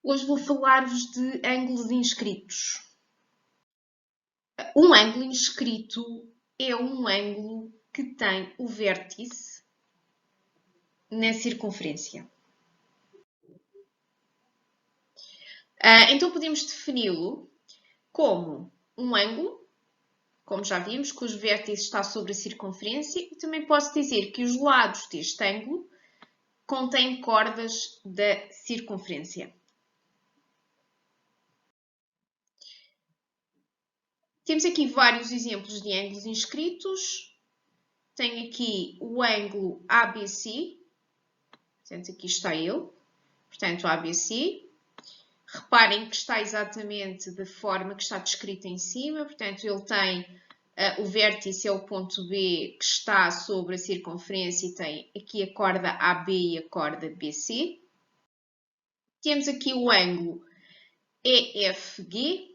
Hoje vou falar-vos de ângulos inscritos. Um ângulo inscrito é um ângulo que tem o vértice na circunferência. Então podemos defini-lo como um ângulo, como já vimos, cujo vértice está sobre a circunferência, e também posso dizer que os lados deste ângulo contêm cordas da circunferência. Temos aqui vários exemplos de ângulos inscritos. Tenho aqui o ângulo ABC, portanto aqui está ele, portanto ABC. Reparem que está exatamente da forma que está descrita em cima, portanto ele tem o vértice é o ponto B que está sobre a circunferência e tem aqui a corda AB e a corda BC. Temos aqui o ângulo EFG,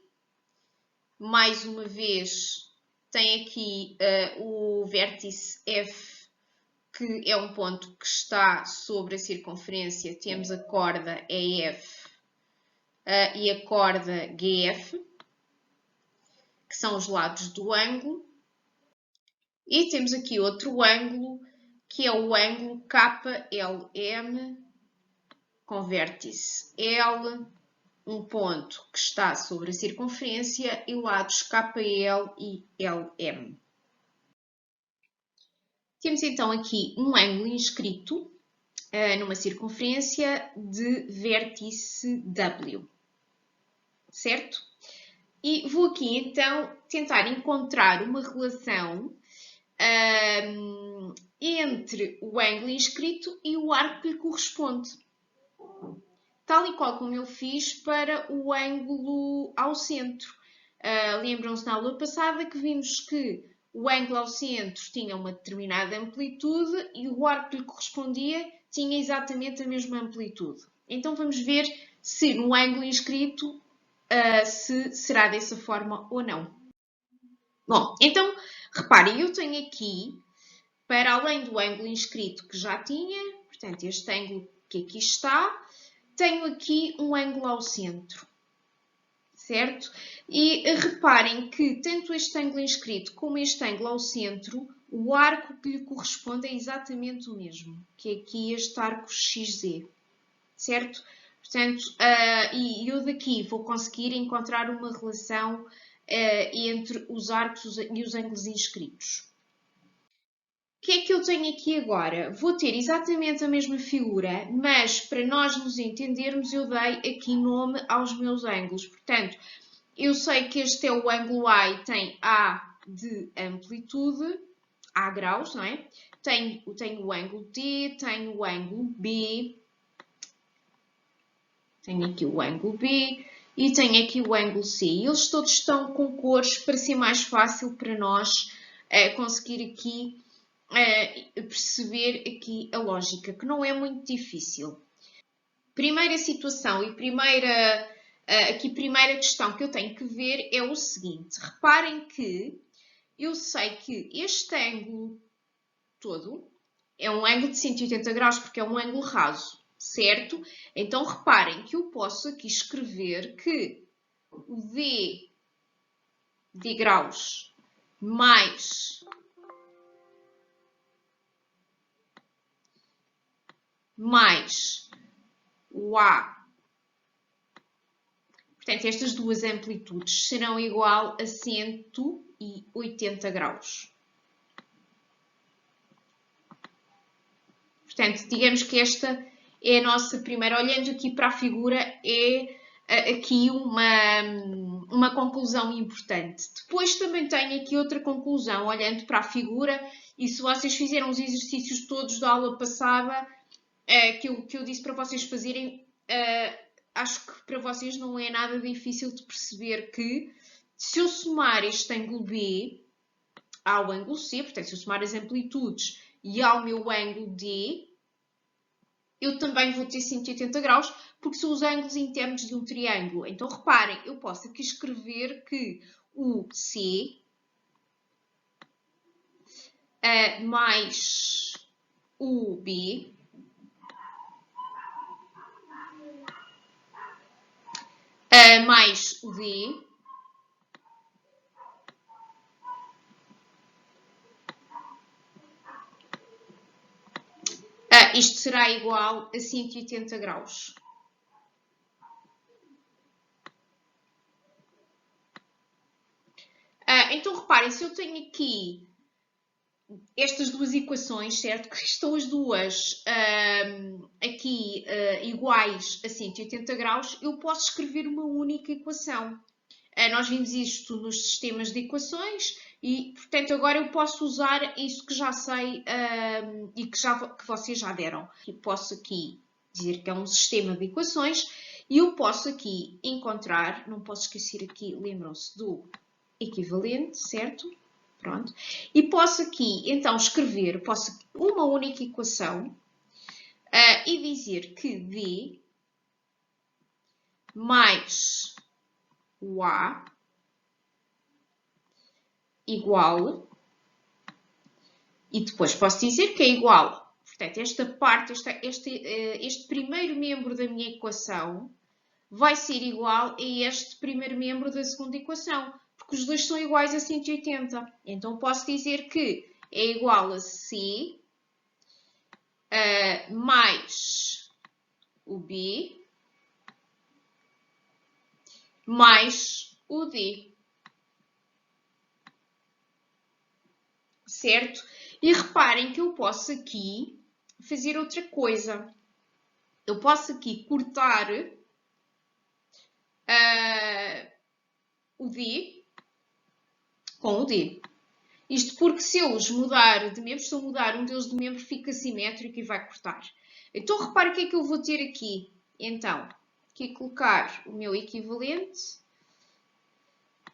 mais uma vez tem aqui o vértice F, que é um ponto que está sobre a circunferência. Temos a corda EF e a corda GF, que são os lados do ângulo. E temos aqui outro ângulo, que é o ângulo KLM, com vértice L, um ponto que está sobre a circunferência, e lados KL e LM. Temos então aqui um ângulo inscrito numa circunferência de vértice W, certo? E vou aqui então tentar encontrar uma relação entre o ângulo inscrito e o arco que lhe corresponde. Tal e qual como eu fiz para o ângulo ao centro. Lembram-se na aula passada que vimos que o ângulo ao centro tinha uma determinada amplitude e o arco que lhe correspondia tinha exatamente a mesma amplitude. Então vamos ver se no ângulo inscrito se será dessa forma ou não. Bom, então reparem, eu tenho aqui, para além do ângulo inscrito que já tinha, portanto este ângulo que aqui está, tenho aqui um ângulo ao centro, certo? E reparem que tanto este ângulo inscrito como este ângulo ao centro, o arco que lhe corresponde é exatamente o mesmo, que é aqui este arco XZ, certo? Portanto, e eu daqui vou conseguir encontrar uma relação entre os arcos e os ângulos inscritos. O que é que eu tenho aqui agora? Vou ter exatamente a mesma figura, mas para nós nos entendermos, eu dei aqui nome aos meus ângulos. Portanto, eu sei que este é o ângulo A e tem A de amplitude, A graus, não é? Tenho o ângulo D, tenho o ângulo B, tenho aqui o ângulo B e tenho aqui o ângulo C. Eles todos estão com cores para ser mais fácil para nós conseguir aqui perceber aqui a lógica, que não é muito difícil. Primeira situação e primeira questão que eu tenho que ver é o seguinte. Reparem que eu sei que este ângulo todo é um ângulo de 180 graus, porque é um ângulo raso, certo? Então reparem que eu posso aqui escrever que o D de graus mais o A. Portanto, estas duas amplitudes serão igual a 180 graus. Portanto, digamos que esta é a nossa primeira, olhando aqui para a figura, é aqui uma conclusão importante. Depois também tenho aqui outra conclusão, olhando para a figura, e se vocês fizeram os exercícios todos da aula passada, que eu disse para vocês fazerem, acho que para vocês não é nada difícil de perceber que se eu somar este ângulo B ao ângulo C, portanto, se eu somar as amplitudes e ao meu ângulo D, eu também vou ter 180 graus, porque são os ângulos internos de um triângulo. Então, reparem, eu posso aqui escrever que o C mais o B mais o D isto será igual a 180 graus. Então, reparem, se eu tenho aqui estas duas equações, certo? Que estão as duas aqui iguais a 180 graus, eu posso escrever uma única equação. Nós vimos isto nos sistemas de equações e, portanto, agora eu posso usar isso que já sei e que vocês já deram. E posso aqui dizer que é um sistema de equações e eu posso aqui encontrar, não posso esquecer aqui, lembram-se do equivalente, certo? Pronto. E posso aqui, então, escrever uma única equação e dizer que D mais o A igual, e depois posso dizer que é igual, portanto, esta parte, este primeiro membro da minha equação vai ser igual a este primeiro membro da segunda equação, porque os dois são iguais a 180. Então, posso dizer que é igual a C mais o B mais o D. Certo? E reparem que eu posso aqui fazer outra coisa. Eu posso aqui cortar o D com o D. Isto porque se eu os mudar de membro, se eu mudar um deles de membro, fica simétrico e vai cortar. Então, repare o que é que eu vou ter aqui. Então, aqui colocar o meu equivalente.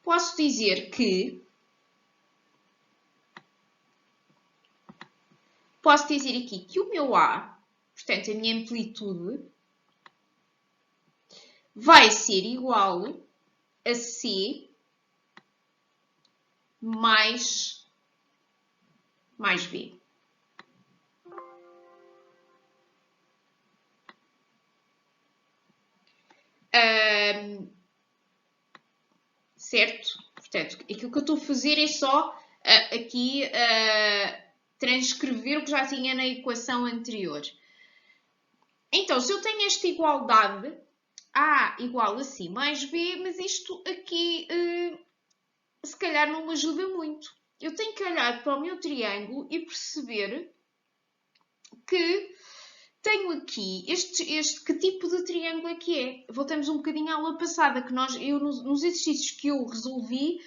Posso dizer que aqui que o meu A, portanto, a minha amplitude, vai ser igual a C mais B. Certo? Portanto, aquilo que eu estou a fazer é só aqui transcrever o que já tinha na equação anterior. Então, se eu tenho esta igualdade, A igual a C mais B, mas isto aqui se calhar não me ajuda muito. Eu tenho que olhar para o meu triângulo e perceber que tenho aqui que tipo de triângulo é que é. Voltamos um bocadinho à aula passada, que nos exercícios que eu resolvi,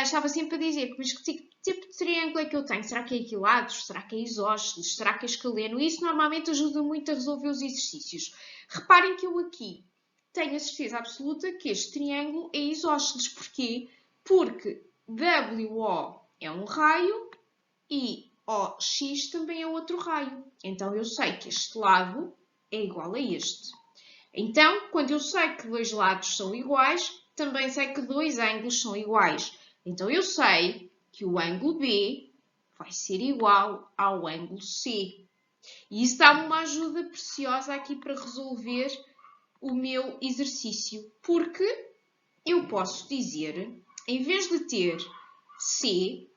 estava sempre a dizer, mas que tipo de triângulo é que eu tenho? Será que é equiláteros? Será que é isósceles? Será que é escaleno? Isso normalmente ajuda muito a resolver os exercícios. Reparem que eu aqui tenho a certeza absoluta que este triângulo é isósceles. Porquê? Porque WO é um raio e OX também é outro raio. Então, eu sei que este lado é igual a este. Então, quando eu sei que dois lados são iguais, também sei que dois ângulos são iguais. Então, eu sei que o ângulo B vai ser igual ao ângulo C. E isso dá-me uma ajuda preciosa aqui para resolver o meu exercício. Porque eu posso dizer, em vez de ter C,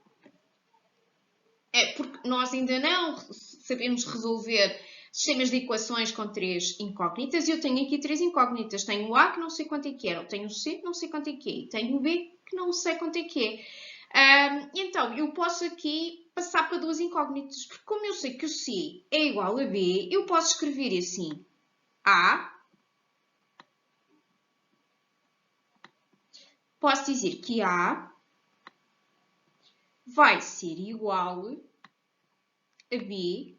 porque nós ainda não sabemos resolver sistemas de equações com 3 incógnitas e eu tenho aqui 3 incógnitas. Tenho o A que não sei quanto é que é, tenho o C que não sei quanto é que é e tenho o B que não sei quanto é que é. Então, eu posso aqui passar para 2 incógnitas, porque como eu sei que o C é igual a B, eu posso escrever assim A. Posso dizer que A vai ser igual a B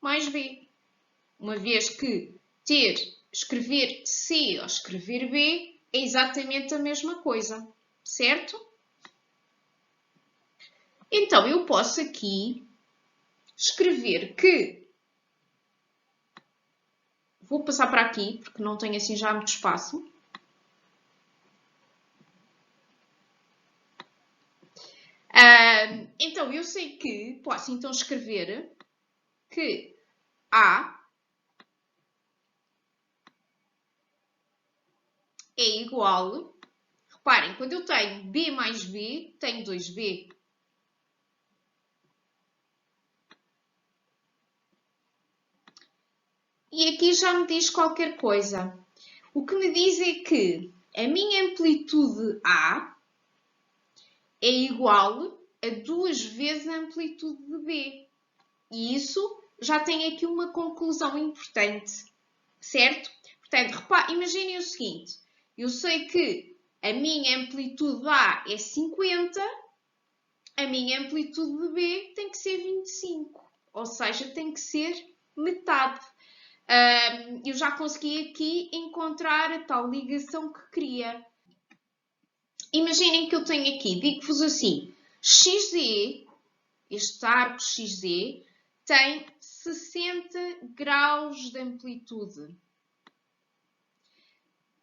mais B. Uma vez que escrever C ou escrever B é exatamente a mesma coisa, certo? Então, eu posso aqui escrever que... Vou passar para aqui, porque não tenho assim já muito espaço. Então, eu sei que posso então escrever que A é igual, reparem, quando eu tenho B mais B, tenho 2B. E aqui já me diz qualquer coisa. O que me diz é que a minha amplitude A é igual a 2 vezes a amplitude de B. E isso já tem aqui uma conclusão importante, certo? Portanto, imaginem o seguinte, eu sei que a minha amplitude A é 50, a minha amplitude de B tem que ser 25, ou seja, tem que ser metade. Eu já consegui aqui encontrar a tal ligação que queria. Imaginem que eu tenho aqui, digo-vos assim, XZ, este arco XZ, tem 60 graus de amplitude.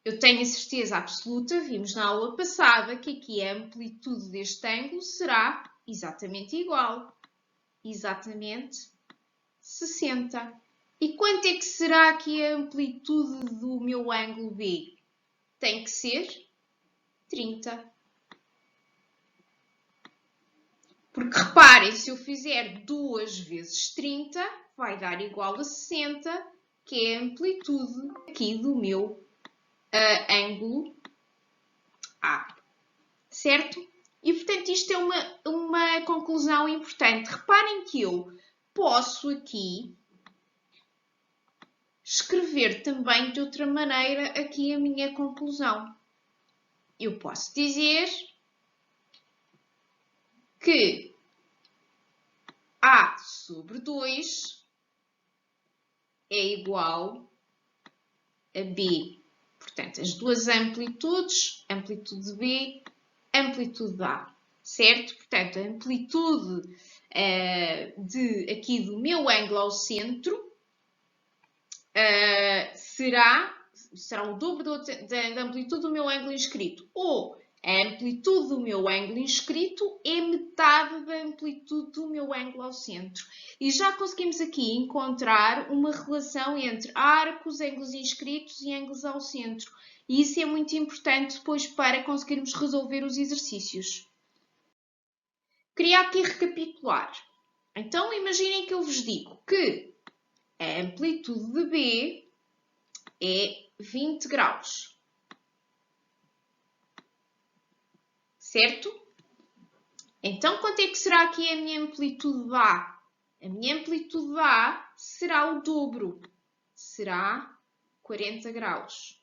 Eu tenho a certeza absoluta, vimos na aula passada, que aqui a amplitude deste ângulo será exatamente igual. Exatamente 60. E quanto é que será aqui a amplitude do meu ângulo B? Tem que ser 30. Porque reparem, se eu fizer 2 vezes 30, vai dar igual a 60, que é a amplitude aqui do meu ângulo A. Certo? E, portanto, isto é uma conclusão importante. Reparem que eu posso aqui escrever também de outra maneira aqui a minha conclusão. Eu posso dizer que A sobre 2 é igual a B. Portanto, as duas amplitudes, amplitude de B, amplitude de A. Certo? Portanto, a amplitude aqui do meu ângulo ao centro será o dobro da amplitude do meu ângulo inscrito. Ou a amplitude do meu ângulo inscrito é metade da amplitude do meu ângulo ao centro. E já conseguimos aqui encontrar uma relação entre arcos, ângulos inscritos e ângulos ao centro. E isso é muito importante depois para conseguirmos resolver os exercícios. Queria aqui recapitular. Então, imaginem que eu vos digo que a amplitude de B é 20 graus. Certo? Então, quanto é que será aqui a minha amplitude de A? A minha amplitude de A será o dobro. Será 40 graus.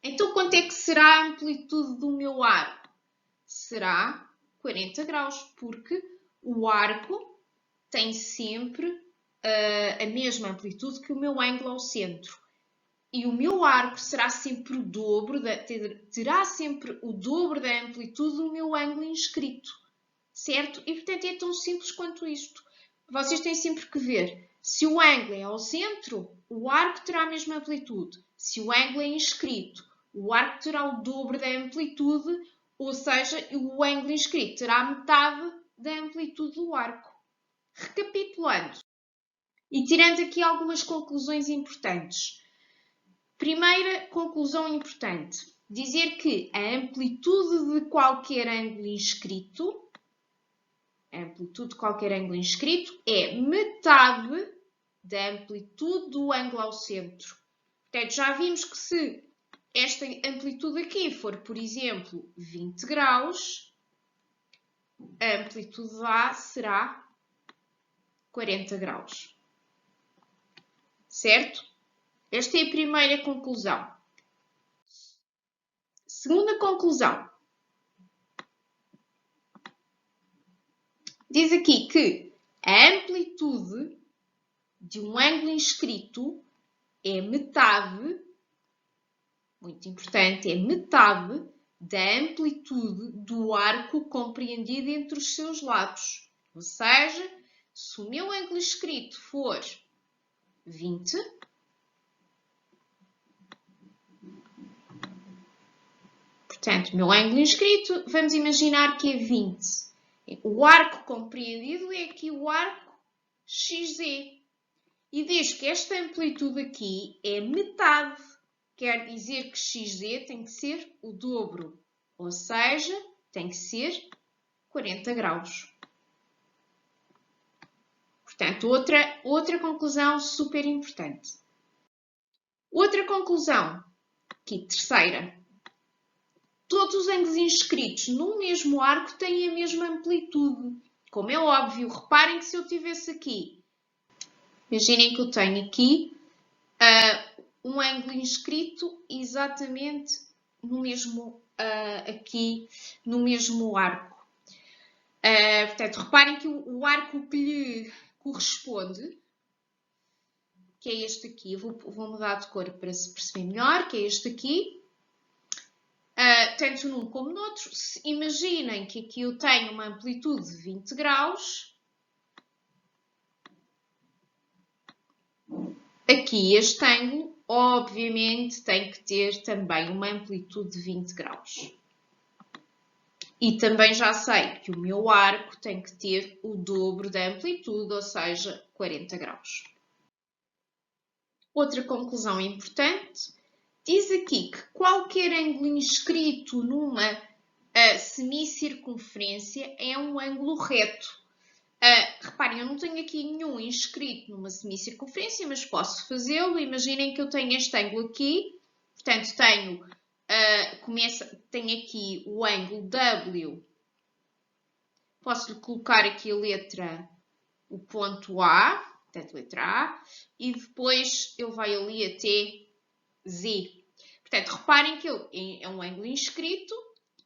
Então, quanto é que será a amplitude do meu arco? Será 40 graus, porque o arco tem sempre a mesma amplitude que o meu ângulo ao centro. E o meu arco será sempre o dobro, terá sempre o dobro da amplitude do meu ângulo inscrito. Certo? E, portanto, é tão simples quanto isto. Vocês têm sempre que ver. Se o ângulo é ao centro, o arco terá a mesma amplitude. Se o ângulo é inscrito, o arco terá o dobro da amplitude, ou seja, o ângulo inscrito terá metade da amplitude do arco. Recapitulando e tirando aqui algumas conclusões importantes. Primeira conclusão importante, dizer que a amplitude de qualquer ângulo inscrito, é metade da amplitude do ângulo ao centro. Portanto, já vimos que se esta amplitude aqui for, por exemplo, 20 graus, a amplitude A será 40 graus. Certo? Esta é a primeira conclusão. Segunda conclusão. Diz aqui que a amplitude de um ângulo inscrito é metade, muito importante, é metade da amplitude do arco compreendido entre os seus lados. Ou seja, se o meu ângulo inscrito for 20, portanto, o meu ângulo inscrito, vamos imaginar que é 20. O arco compreendido é aqui o arco XZ. E diz que esta amplitude aqui é metade quer dizer que XZ tem que ser o dobro, ou seja, tem que ser 40 graus. Portanto, outra conclusão super importante. Outra conclusão, aqui terceira. Todos os ângulos inscritos no mesmo arco têm a mesma amplitude. Como é óbvio, reparem que se eu tivesse aqui, imaginem que eu tenho aqui um ângulo inscrito exatamente no mesmo, aqui no mesmo arco. Portanto, reparem que o arco que lhe corresponde, que é este aqui, eu vou mudar de cor para se perceber melhor, que é este aqui, tanto num como no outro. Imaginem que aqui eu tenho uma amplitude de 20 graus, aqui este ângulo, obviamente, tem que ter também uma amplitude de 20 graus. E também já sei que o meu arco tem que ter o dobro da amplitude, ou seja, 40 graus. Outra conclusão importante, diz aqui que qualquer ângulo inscrito numa semicircunferência é um ângulo reto. Reparem, eu não tenho aqui nenhum inscrito numa semicircunferência, mas posso fazê-lo. Imaginem que eu tenho este ângulo aqui, portanto tenho aqui o ângulo W, posso-lhe colocar aqui a letra, o ponto A, portanto letra A, e depois ele vai ali até Z. Portanto, reparem que ele é um ângulo inscrito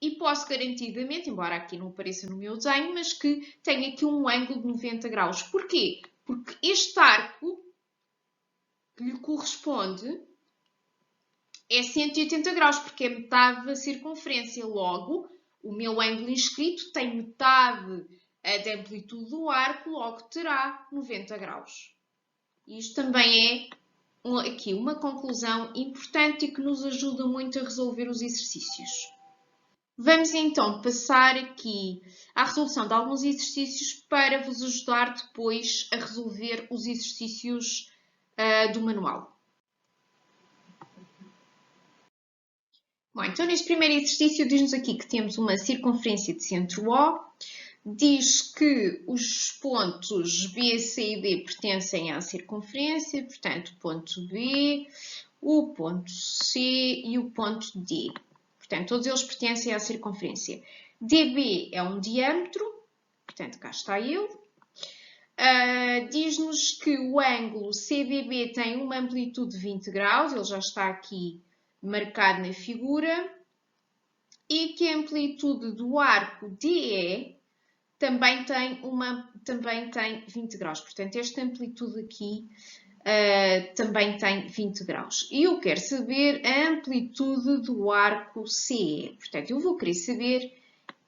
e posso garantidamente, embora aqui não apareça no meu desenho, mas que tenho aqui um ângulo de 90 graus. Porquê? Porque este arco que lhe corresponde é 180 graus, porque é metade da circunferência. Logo, o meu ângulo inscrito tem metade da amplitude do arco, logo terá 90 graus. Isto também é aqui uma conclusão importante e que nos ajuda muito a resolver os exercícios. Vamos então passar aqui à resolução de alguns exercícios para vos ajudar depois a resolver os exercícios do manual. Bom, então neste primeiro exercício diz-nos aqui que temos uma circunferência de centro O, diz que os pontos B, C e D pertencem à circunferência, portanto, o ponto B, o ponto C e o ponto D. Portanto, todos eles pertencem à circunferência. DB é um diâmetro, portanto, cá está ele. Diz-nos que o ângulo CDB tem uma amplitude de 20 graus, ele já está aqui marcado na figura. E que a amplitude do arco DE também tem 20 graus. Portanto, esta amplitude aqui também tem 20 graus. E eu quero saber a amplitude do arco CE. Portanto, eu vou querer saber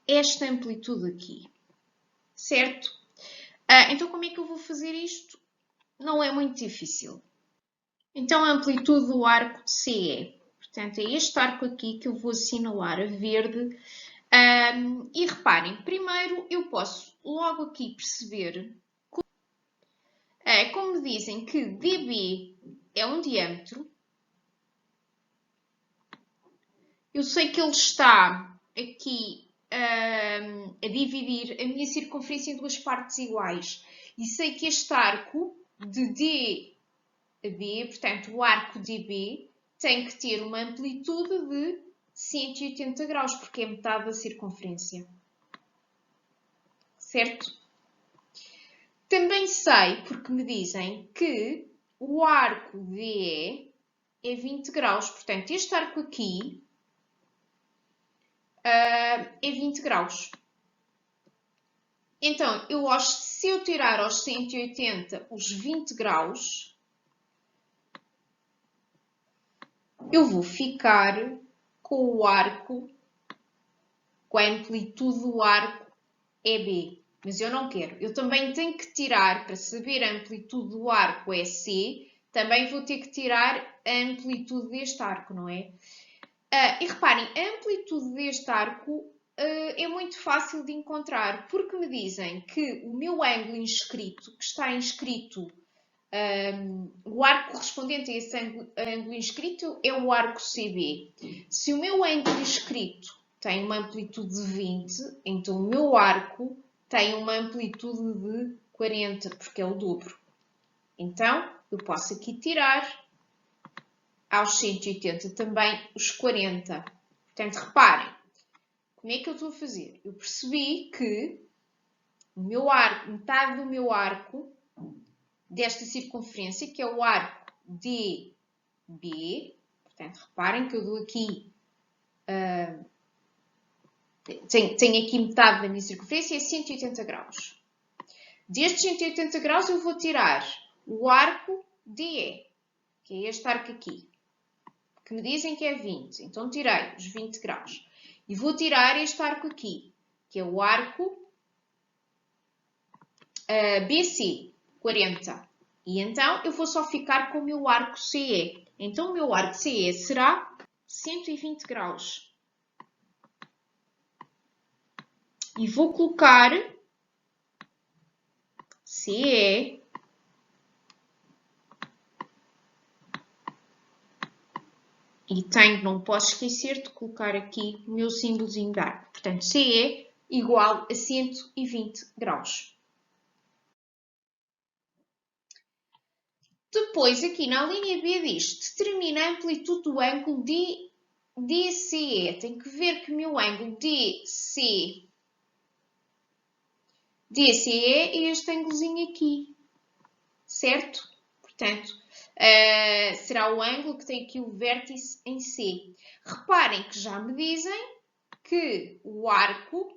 esta amplitude aqui. Certo? Então, como é que eu vou fazer isto? Não é muito difícil. Então, a amplitude do arco CE. Portanto, é este arco aqui que eu vou assinalar a verde. E reparem, primeiro eu posso logo aqui perceber, como dizem que DB é um diâmetro, eu sei que ele está aqui a dividir a minha circunferência em duas partes iguais. E sei que este arco de D a B, portanto o arco DB, tem que ter uma amplitude de 180 graus, porque é metade da circunferência. Certo? Também sei, porque me dizem que o arco DE é 20 graus. Portanto, este arco aqui é 20 graus. Então, se eu tirar aos 180 os 20 graus, eu vou ficar com o arco, com a amplitude do arco EB. Mas eu não quero. Eu também tenho que tirar, para saber a amplitude do arco EC, também vou ter que tirar a amplitude deste arco, não é? E reparem, a amplitude deste arco é muito fácil de encontrar, porque me dizem que o meu ângulo inscrito, que está inscrito o arco correspondente a esse ângulo inscrito é o arco CB. Se o meu ângulo inscrito tem uma amplitude de 20, então o meu arco tem uma amplitude de 40, porque é o dobro. Então, eu posso aqui tirar aos 180 também os 40. Portanto, reparem, como é que eu estou a fazer? Eu percebi que o meu arco, metade do meu arco, desta circunferência, que é o arco DB, portanto, reparem que eu dou aqui, tenho aqui metade da minha circunferência, é 180 graus. Destes 180 graus eu vou tirar o arco DE, que é este arco aqui, que me dizem que é 20. Então, tirei os 20 graus. E vou tirar este arco aqui, que é o arco BC, 40. E então, eu vou só ficar com o meu arco CE. Então, o meu arco CE será 120 graus. E vou colocar CE e não posso esquecer de colocar aqui o meu símbolozinho de arco. Portanto, CE igual a 120 graus. Depois, aqui na linha B diz, determina a amplitude do ângulo DCE. Tem que ver que o meu ângulo DCE é este ângulozinho aqui, certo? Portanto, será o ângulo que tem aqui o vértice em C. Reparem que já me dizem que o arco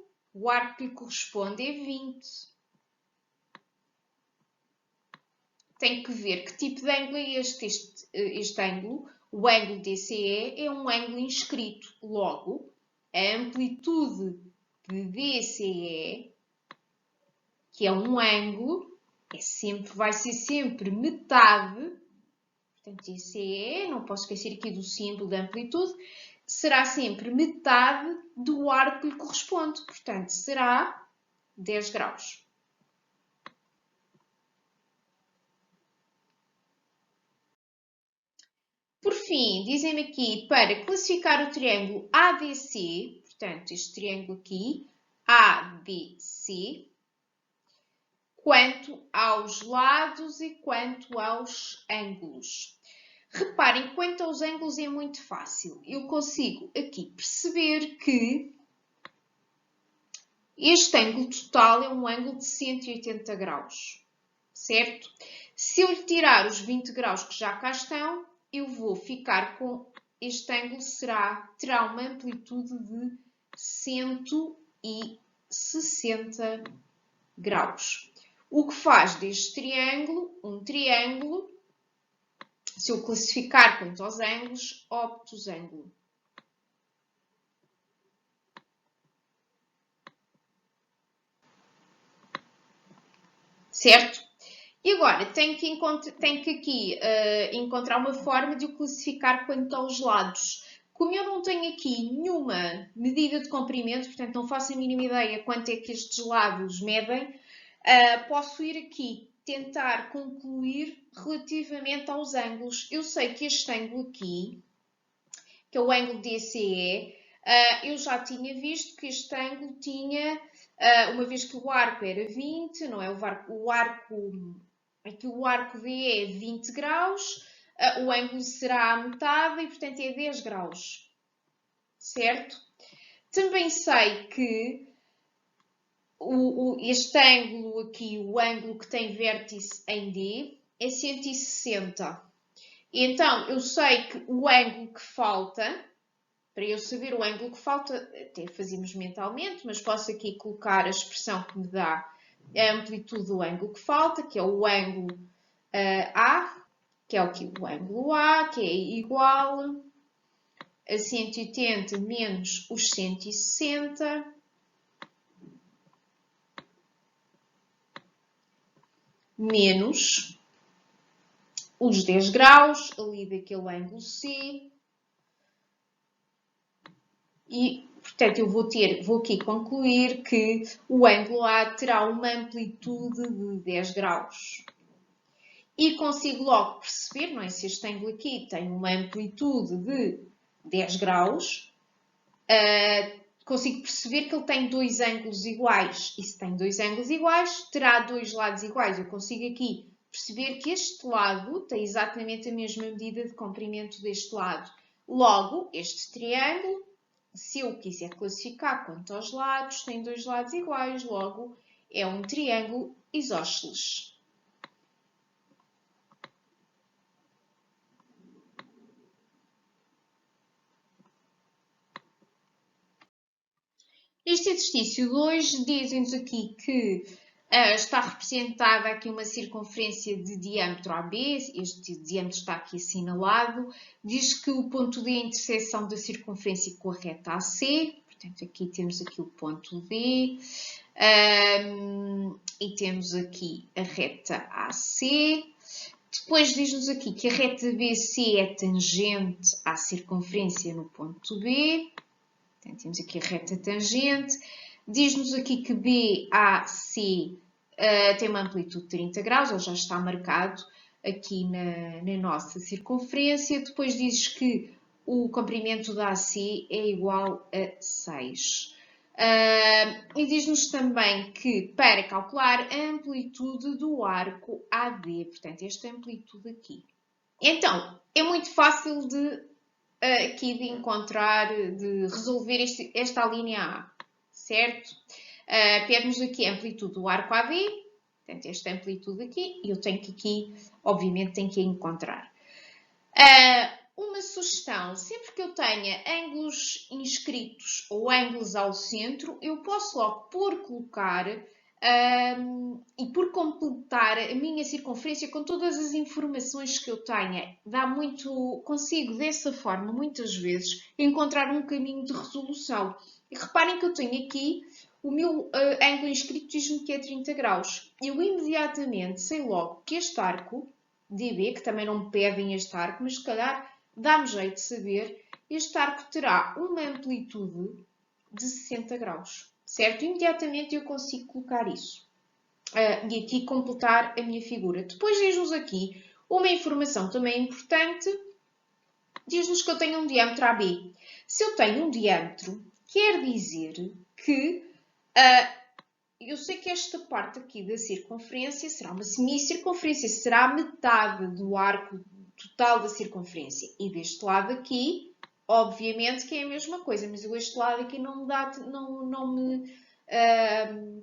que lhe corresponde é 20. Tem que ver que tipo de ângulo é este ângulo. O ângulo DCE é um ângulo inscrito. Logo, a amplitude de DCE, que é um ângulo, vai ser sempre metade. Portanto, DCE, não posso esquecer aqui do símbolo da amplitude, será sempre metade do arco que lhe corresponde. Portanto, será 10 graus. Por fim, dizem-me aqui para classificar o triângulo ADC, portanto, este triângulo aqui, ADC, quanto aos lados e quanto aos ângulos. Reparem, quanto aos ângulos é muito fácil. Eu consigo aqui perceber que este ângulo total é um ângulo de 180 graus, certo? Se eu lhe tirar os 20 graus que já cá estão, eu vou ficar com este ângulo, terá uma amplitude de 160 graus. O que faz deste triângulo um triângulo, se eu classificar quanto aos ângulos, obtusângulo. Certo? E agora, tenho que aqui encontrar uma forma de o classificar quanto aos lados. Como eu não tenho aqui nenhuma medida de comprimento, portanto não faço a mínima ideia quanto é que estes lados medem, posso ir aqui tentar concluir relativamente aos ângulos. Eu sei que este ângulo aqui, que é o ângulo DCE, eu já tinha visto que este ângulo tinha, uma vez que o arco era 20, não é? Aqui o arco D é 20 graus, o ângulo será a metade e, portanto, é 10 graus. Certo? Também sei que este ângulo aqui, o ângulo que tem vértice em D, é 160. Então, eu sei que o ângulo que falta, para eu saber o ângulo que falta, até fazemos mentalmente, mas posso aqui colocar a expressão que me dá a amplitude do ângulo que falta, que é o ângulo A, que é o ângulo A, que é igual a 180 menos os 160, menos os 10 graus ali daquele ângulo C. E, portanto, eu vou aqui concluir que o ângulo A terá uma amplitude de 10 graus. E consigo logo perceber, não é? Se este ângulo aqui tem uma amplitude de 10 graus, consigo perceber que ele tem dois ângulos iguais. E se tem dois ângulos iguais, terá dois lados iguais. Eu consigo aqui perceber que este lado tem exatamente a mesma medida de comprimento deste lado. Logo, este triângulo, se eu quiser classificar quanto aos lados, tem dois lados iguais. Logo, é um triângulo isósceles. Este exercício 2 diz-nos aqui que está representada aqui uma circunferência de diâmetro AB, este diâmetro está aqui assinalado, diz que o ponto D é a interseção da circunferência com a reta AC, portanto aqui temos aqui o ponto D, e temos aqui a reta AC. Depois diz-nos aqui que a reta BC é tangente à circunferência no ponto B. Portanto, temos aqui a reta tangente. Diz-nos aqui que BAC tem uma amplitude de 30 graus, ou já está marcado aqui na nossa circunferência. Depois diz que o comprimento da AC é igual a 6. E diz-nos também que para calcular a amplitude do arco AD, portanto, esta amplitude aqui. Então, é muito fácil aqui de encontrar, de resolver esta linha A, certo? Pede-nos aqui a amplitude do arco AD, portanto, esta amplitude aqui, e eu tenho que aqui, obviamente, tenho que encontrar. Uma sugestão, sempre que eu tenha ângulos inscritos ou ângulos ao centro, eu posso logo colocar e por completar a minha circunferência com todas as informações que eu tenha. Consigo dessa forma, muitas vezes, encontrar um caminho de resolução. E reparem que eu tenho aqui o meu ângulo inscrito diz-me que é 30 graus. Eu imediatamente sei logo que este arco, DB, que também não me pedem este arco, mas se calhar dá-me jeito de saber, este arco terá uma amplitude de 60 graus, certo? Imediatamente eu consigo colocar isso. E aqui completar a minha figura. Depois diz-nos aqui uma informação também importante, diz-nos que eu tenho um diâmetro AB. Se eu tenho um diâmetro, quer dizer que eu sei que esta parte aqui da circunferência será uma semicircunferência, será metade do arco total da circunferência. E deste lado aqui, obviamente que é a mesma coisa, mas este lado aqui não me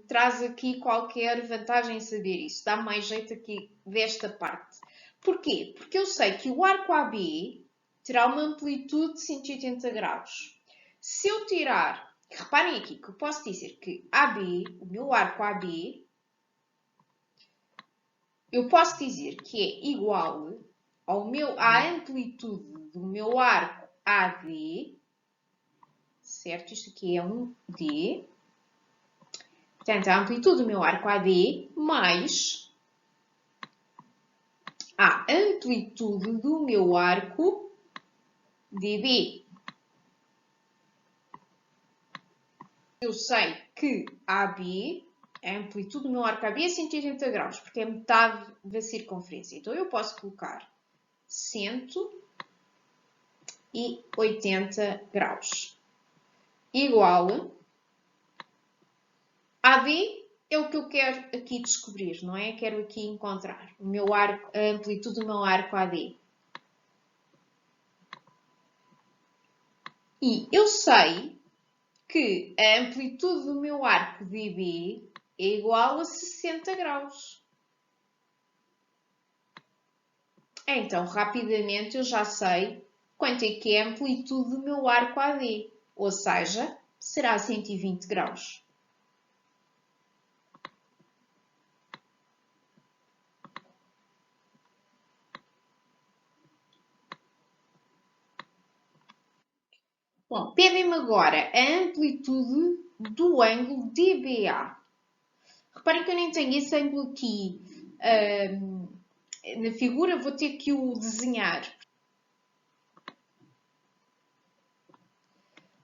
traz aqui qualquer vantagem em saber isso. Dá mais jeito aqui desta parte. Porquê? Porque eu sei que o arco AB terá uma amplitude de 180 graus. Se eu tirar, reparem aqui que eu posso dizer que AB, o meu arco AB, eu posso dizer que é igual à amplitude do meu arco AD, certo? Isto aqui é um D. Portanto, a amplitude do meu arco AD mais a amplitude do meu arco DB. Eu sei que AB, a amplitude do meu arco AB é 180 graus, porque é metade da circunferência. Então, eu posso colocar 180 graus. Igual AD é o que eu quero aqui descobrir, não é? Quero aqui encontrar o meu arco, a amplitude do meu arco AD. E eu sei que a amplitude do meu arco DB é igual a 60 graus. Então, rapidamente, eu já sei quanto é que é a amplitude do meu arco AD. Ou seja, será 120 graus. Bom, pedem-me agora a amplitude do ângulo DBA. Reparem que eu nem tenho esse ângulo aqui na figura, vou ter que o desenhar.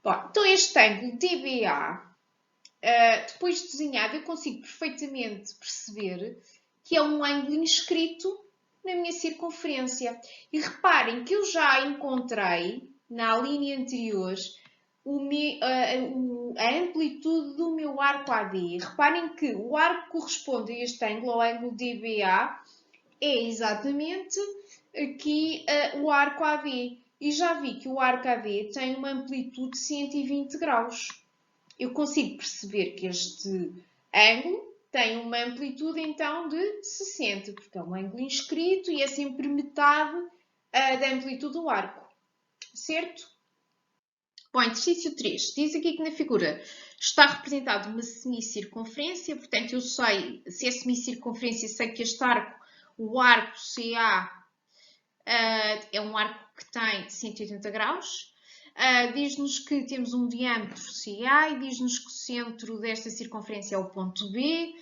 Bom, então este ângulo DBA, depois de desenhado, eu consigo perfeitamente perceber que é um ângulo inscrito na minha circunferência. E reparem que eu já encontrei, na linha anterior, a amplitude do meu arco AD. Reparem que o arco que corresponde a este ângulo, ao ângulo DBA, é exatamente aqui o arco AD. E já vi que o arco AD tem uma amplitude de 120 graus. Eu consigo perceber que este ângulo tem uma amplitude então de 60, porque é um ângulo inscrito e é sempre metade da amplitude do arco. Certo? Bom, exercício 3. Diz aqui que na figura está representada uma semicircunferência, portanto eu sei, se é semicircunferência, sei que este arco, o arco CA, é um arco que tem 180 graus. Diz-nos que temos um diâmetro CA e diz-nos que o centro desta circunferência é o ponto B.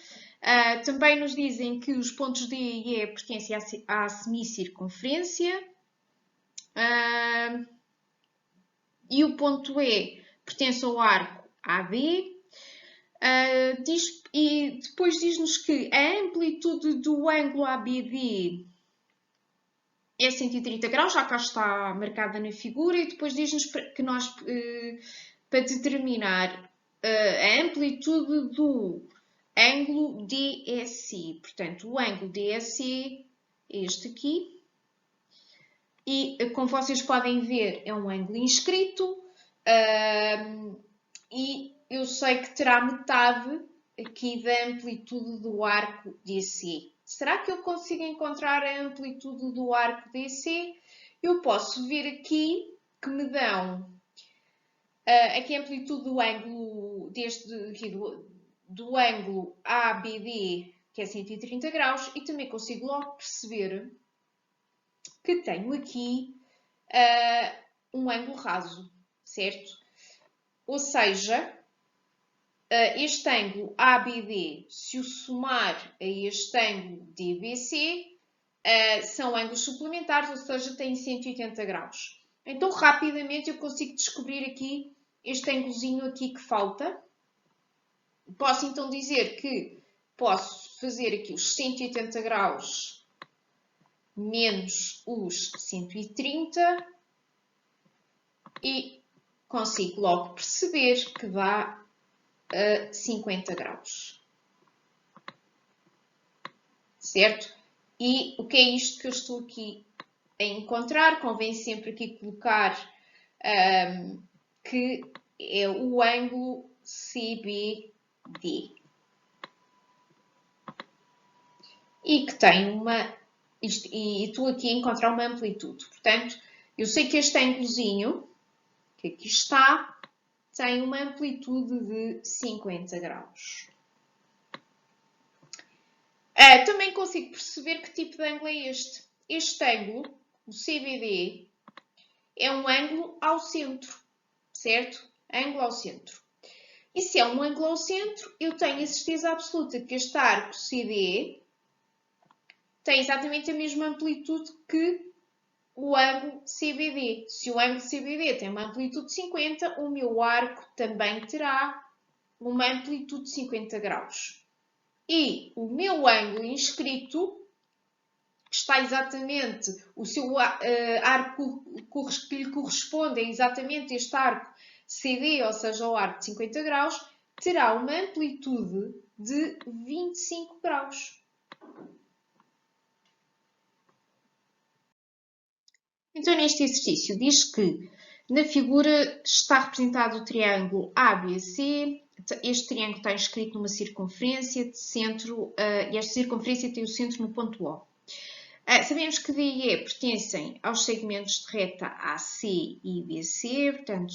Também nos dizem que os pontos D e E pertencem à semicircunferência. E o ponto E pertence ao arco AB. E depois diz-nos que a amplitude do ângulo ABD é 130 graus, já cá está marcada na figura, e depois diz-nos que nós, para determinar a amplitude do ângulo DSE, portanto, o ângulo DSE é este aqui, e como vocês podem ver, é um ângulo inscrito, e eu sei que terá metade aqui da amplitude do arco DC. Será que eu consigo encontrar a amplitude do arco DC? Eu posso ver aqui que me dão aqui a amplitude do ângulo do ângulo ABD, que é 130 graus, e também consigo logo perceber que tenho aqui um ângulo raso, certo? Ou seja, este ângulo ABD, se o somar a este ângulo DBC, são ângulos suplementares, ou seja, têm 180 graus. Então, rapidamente, eu consigo descobrir aqui este ângulozinho aqui que falta. Posso, então, dizer que posso fazer aqui os 180 graus menos os 130 e consigo logo perceber que dá a 50 graus. Certo? E o que é isto que eu estou aqui a encontrar? Convém sempre aqui colocar que é o ângulo CBD. E que tem uma... e estou aqui a encontrar uma amplitude. Portanto, eu sei que este ângulozinho, que aqui está, tem uma amplitude de 50 graus. Também consigo perceber que tipo de ângulo é este. Este ângulo, o CBD, é um ângulo ao centro, certo? Ângulo ao centro. E se é um ângulo ao centro, eu tenho a certeza absoluta que este arco CD tem exatamente a mesma amplitude que o ângulo CBD. Se o ângulo CBD tem uma amplitude de 50, o meu arco também terá uma amplitude de 50 graus. E o meu ângulo inscrito, que está exatamente, o seu arco que lhe corresponde é exatamente este arco CD, ou seja, o arco de 50 graus, terá uma amplitude de 25 graus. Então, neste exercício, diz que na figura está representado o triângulo ABC. Este triângulo está inscrito numa circunferência de centro, e esta circunferência tem o centro no ponto O. Sabemos que D e E pertencem aos segmentos de reta AC e BC, portanto,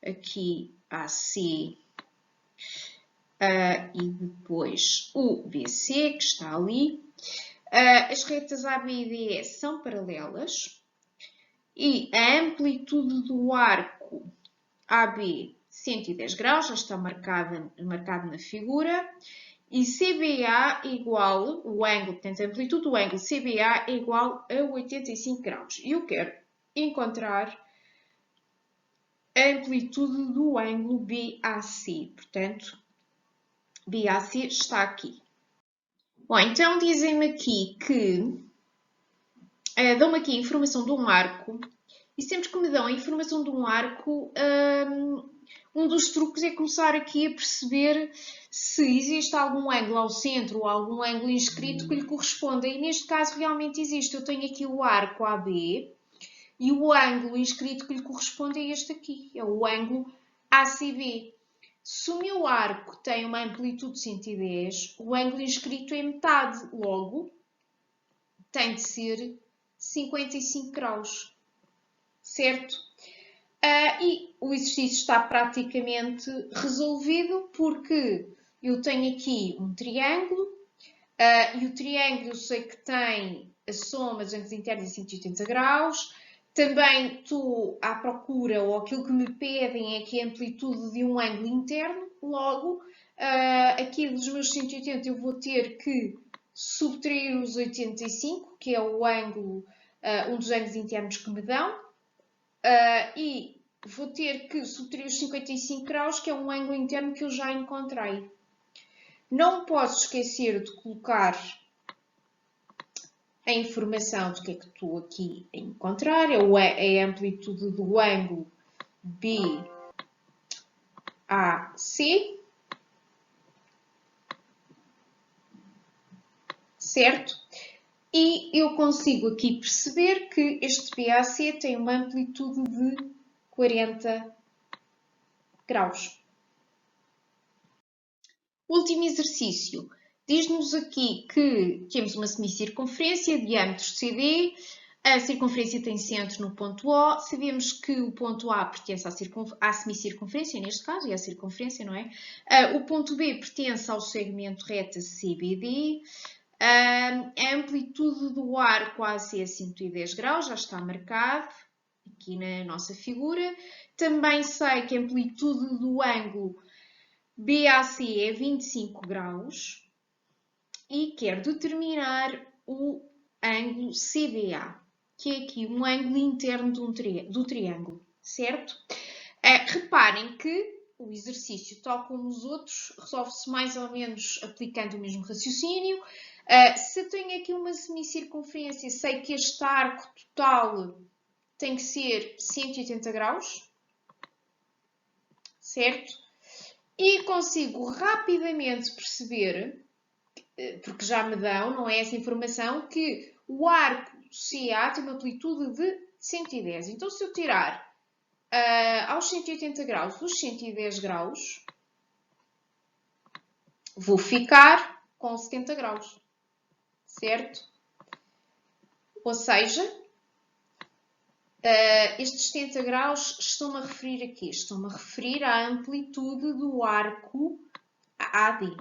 aqui AC e depois o BC, que está ali. As retas AB e DE são paralelas. E a amplitude do arco AB 110 graus, já está marcado na figura. E CBA igual, o ângulo, portanto, a amplitude do ângulo CBA é igual a 85 graus. E eu quero encontrar a amplitude do ângulo BAC. Portanto, BAC está aqui. Bom, então dizem-me aqui que dão-me aqui a informação de um arco, e sempre que me dão a informação de um arco, um dos truques é começar aqui a perceber se existe algum ângulo ao centro ou algum ângulo inscrito que lhe corresponda. E neste caso realmente existe. Eu tenho aqui o arco AB e o ângulo inscrito que lhe corresponde é este aqui, é o ângulo ACB. Se o meu arco tem uma amplitude de 110, o ângulo inscrito é metade, logo tem de ser 55 graus, certo? E o exercício está praticamente resolvido porque eu tenho aqui um triângulo e o triângulo eu sei que tem a soma dos ângulos internos em 180 graus. Também estou à procura, ou aquilo que me pedem é aqui a amplitude de um ângulo interno. Logo, aqui dos meus 180 eu vou ter que subtrair os 85, que é o ângulo, um dos ângulos internos que me dão. E vou ter que subtrair os 55 graus, que é um ângulo interno que eu já encontrei. Não posso esquecer de colocar a informação do que é que estou aqui a encontrar, é a amplitude do ângulo BAC, certo? E eu consigo aqui perceber que este BAC tem uma amplitude de 40 graus. Último exercício. Diz-nos aqui que temos uma semicircunferência, diâmetro CD, a circunferência tem centro no ponto O, sabemos que o ponto A pertence à semicircunferência, neste caso, e à circunferência, não é? O ponto B pertence ao segmento reto CBD, a amplitude do arco AC é 110 graus, já está marcado aqui na nossa figura. Também sei que a amplitude do ângulo BAC é 25 graus e quero determinar o ângulo CBA, que é aqui um ângulo interno do triângulo, certo? Reparem que o exercício, tal como os outros, resolve-se mais ou menos aplicando o mesmo raciocínio. Se eu tenho aqui uma semicircunferência, sei que este arco total tem que ser 180 graus, certo? E consigo rapidamente perceber, porque já me dão, não é essa informação, que o arco CA tem uma amplitude de 110. Então, se eu tirar aos 180 graus dos 110 graus, vou ficar com 70 graus, certo? Ou seja, estes 70 graus estão-me a referir a quê? Estão-me a referir à amplitude do arco AD.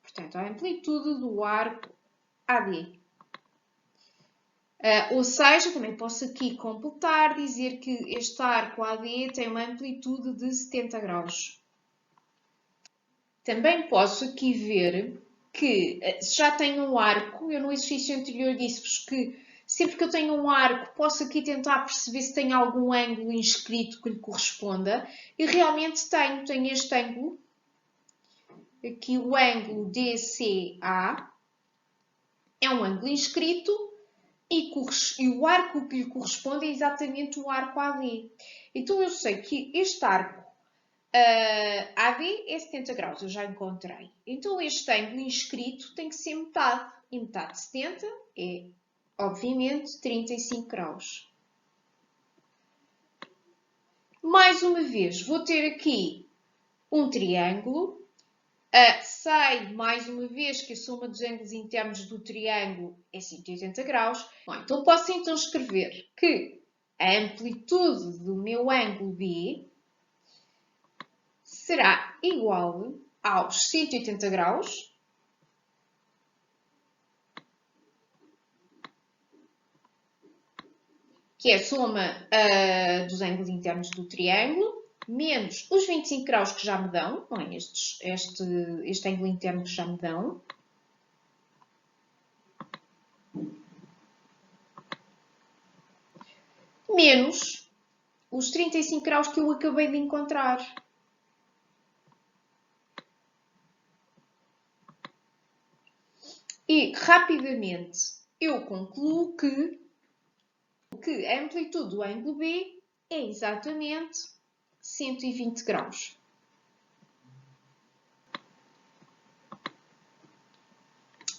Portanto, a amplitude do arco AD. Ou seja, também posso aqui completar, dizer que este arco AD tem uma amplitude de 70 graus. Também posso aqui ver que, se já tenho um arco, eu no exercício anterior disse-vos que sempre que eu tenho um arco, posso aqui tentar perceber se tem algum ângulo inscrito que lhe corresponda. E realmente tenho este ângulo, aqui o ângulo DCA, é um ângulo inscrito e o arco que lhe corresponde é exatamente o arco AD. Então eu sei que este arco AD é 70 graus, eu já encontrei. Então este ângulo inscrito tem que ser metade. E metade de 70 é, obviamente, 35 graus. Mais uma vez, vou ter aqui um triângulo. Sei, mais uma vez, que a soma dos ângulos internos do triângulo é 180 graus. Bom, então posso então escrever que a amplitude do meu ângulo B será igual aos 180 graus que é a soma dos ângulos internos do triângulo, menos os 25 graus que já me dão, não é? Este ângulo interno que já me dão. Menos os 35 graus que eu acabei de encontrar. E, rapidamente, eu concluo que que a amplitude do ângulo B é exatamente 120 graus.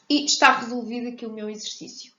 E está resolvido aqui o meu exercício.